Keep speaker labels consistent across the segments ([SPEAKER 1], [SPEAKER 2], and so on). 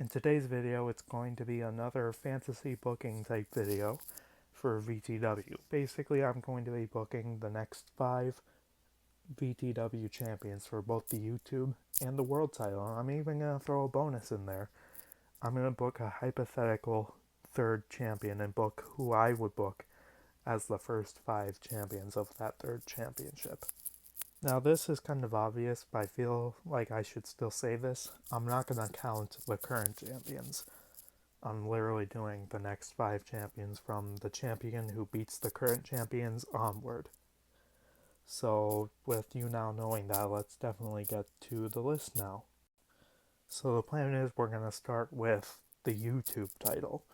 [SPEAKER 1] In today's video, it's going to be another fantasy booking type video for VTW. Basically, I'm going to be booking the next 5 VTW champions for both the YouTube and the world title. I'm even going to throw a bonus in there. I'm going to book a hypothetical third champion and book who I would book as the first 5 champions of that third championship. Now this is kind of obvious, but I feel like I should still say this. I'm not going to count the current champions. I'm literally doing the next 5 champions from the champion who beats the current champions onward. So with you now knowing that, let's definitely get to the list now. So the plan is we're going to start with the YouTube title.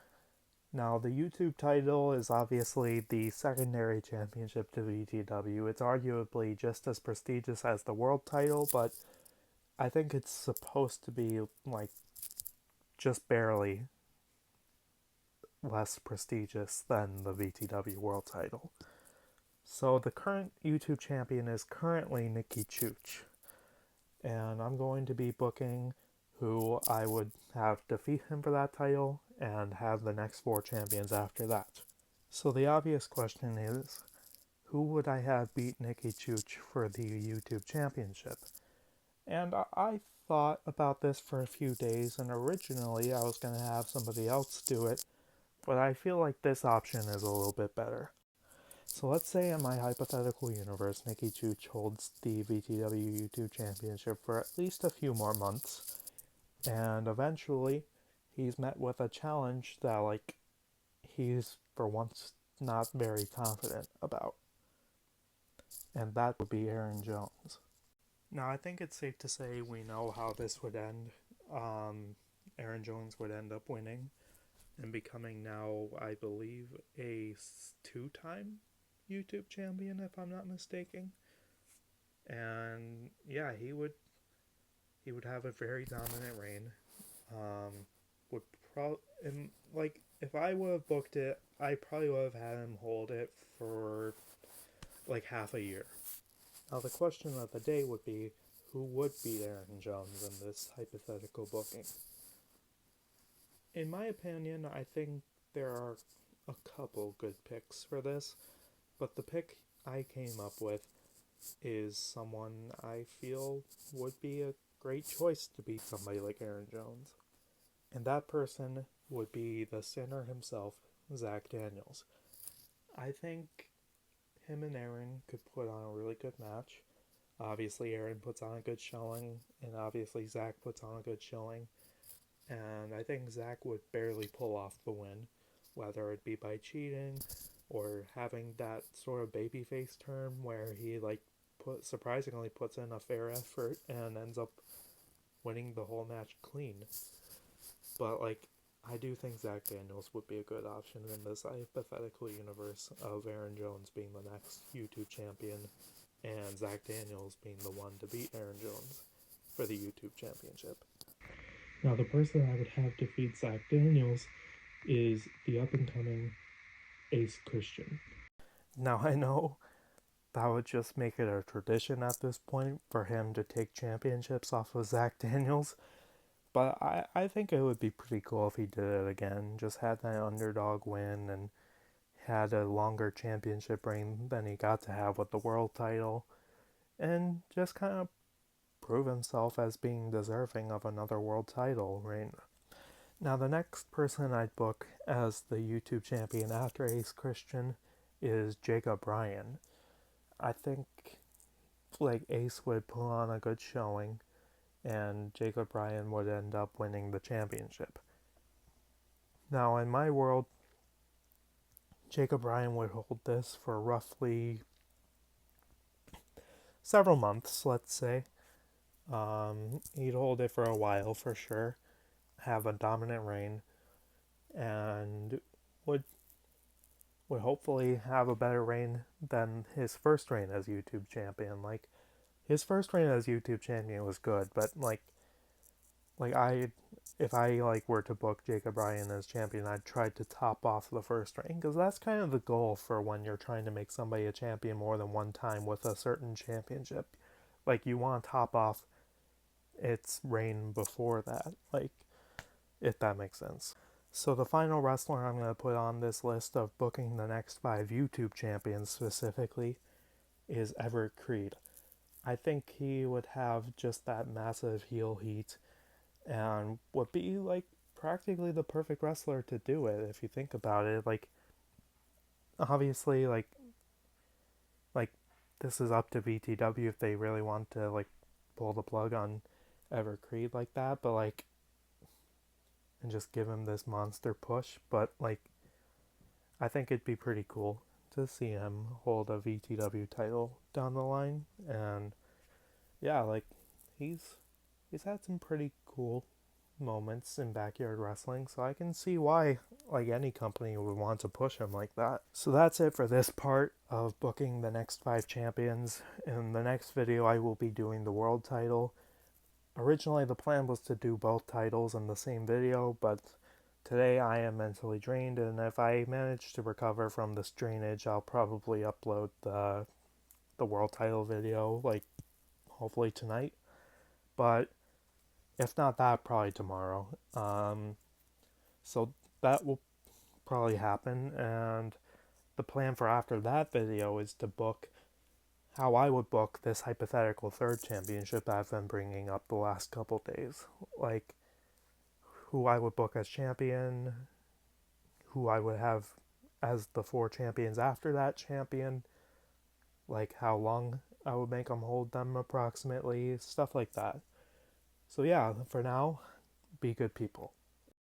[SPEAKER 1] Now, the YouTube title is obviously the secondary championship to VTW. It's arguably just as prestigious as the world title, but I think it's supposed to be, just barely less prestigious than the VTW world title. So, the current YouTube champion is currently Nikki Chooch, and I'm going to be booking who I would have defeat him for that title and have the next 4 champions after that. So the obvious question is, who would I have beat Nikki Chooch for the YouTube Championship? And I thought about this for a few days, and originally I was going to have somebody else do it, but I feel like this option is a little bit better. So let's say in my hypothetical universe, Nikki Chooch holds the VTW YouTube Championship for at least a few more months, and eventually he's met with a challenge that he's for once not very confident about, and that would be Aaron Jones. Now I think it's safe to say we know how this would end. Aaron Jones would end up winning and becoming now, I believe, a 2-time YouTube champion, if I'm not mistaken. And yeah, he would have a very dominant reign. If I would have booked it, I probably would have had him hold it for half a year. Now the question of the day would be, who would beat Aaron Jones in this hypothetical booking? In my opinion, I think there are a couple good picks for this, but the pick I came up with is someone I feel would be a great choice to beat somebody like Aaron Jones. And that person would be the sinner himself, Zach Daniels. I think him and Aaron could put on a really good match. Obviously, Aaron puts on a good showing, and obviously Zach puts on a good showing. And I think Zach would barely pull off the win, whether it be by cheating or having that sort of babyface turn where he surprisingly puts in a fair effort and ends up winning the whole match clean. But I do think Zach Daniels would be a good option in this hypothetical universe of Aaron Jones being the next YouTube champion and Zach Daniels being the one to beat Aaron Jones for the YouTube championship. Now the person I would have defeat Zach Daniels is the up-and-coming Ace Christian. Now I know that would just make it a tradition at this point for him to take championships off of Zach Daniels, but I think it would be pretty cool if he did it again, just had that underdog win and had a longer championship reign than he got to have with the world title, and just kind of prove himself as being deserving of another world title reign. Now the next person I'd book as the YouTube champion after Ace Christian is Jacob Bryan. I think Ace would put on a good showing and Jacob Bryan would end up winning the championship. Now in my world, Jacob Bryan would hold this for roughly several months, let's say. He'd hold it for a while for sure, have a dominant reign, and would hopefully have a better reign than his first reign as YouTube champion. His first reign as YouTube champion was good, but if I were to book Jacob Bryan as champion, I'd try to top off the first reign, because that's kind of the goal for when you're trying to make somebody a champion more than one time with a certain championship. You want to top off its reign before that. if that makes sense. So the final wrestler I'm going to put on this list of booking the next 5 YouTube champions specifically is Everett Creed. I think he would have just that massive heel heat and would be like practically the perfect wrestler to do it if you think about it. Like obviously like this is up to VTW if they really want to like pull the plug on Everett Creed like that, but like and just give him this monster push, but like I think it'd be pretty cool to see him hold a VTW title down the line. And yeah, like he's he's had some pretty cool moments in backyard wrestling, so I can see why like any company would want to push him like that. So that's it for this part of booking the next 5 champions. In the next video I will be doing the world title. Originally the plan was to do both titles in the same video, but today I am mentally drained, and if I manage to recover from this drainage, I'll probably upload the world title video like hopefully tonight. But if not that, probably tomorrow. So that will probably happen, and the plan for after that video is to book how I would book this hypothetical third championship I've been bringing up the last couple days. Like, who I would book as champion, who I would have as the 4 champions after that champion, like how long I would make them hold them approximately, stuff like that. So yeah, for now, be good people.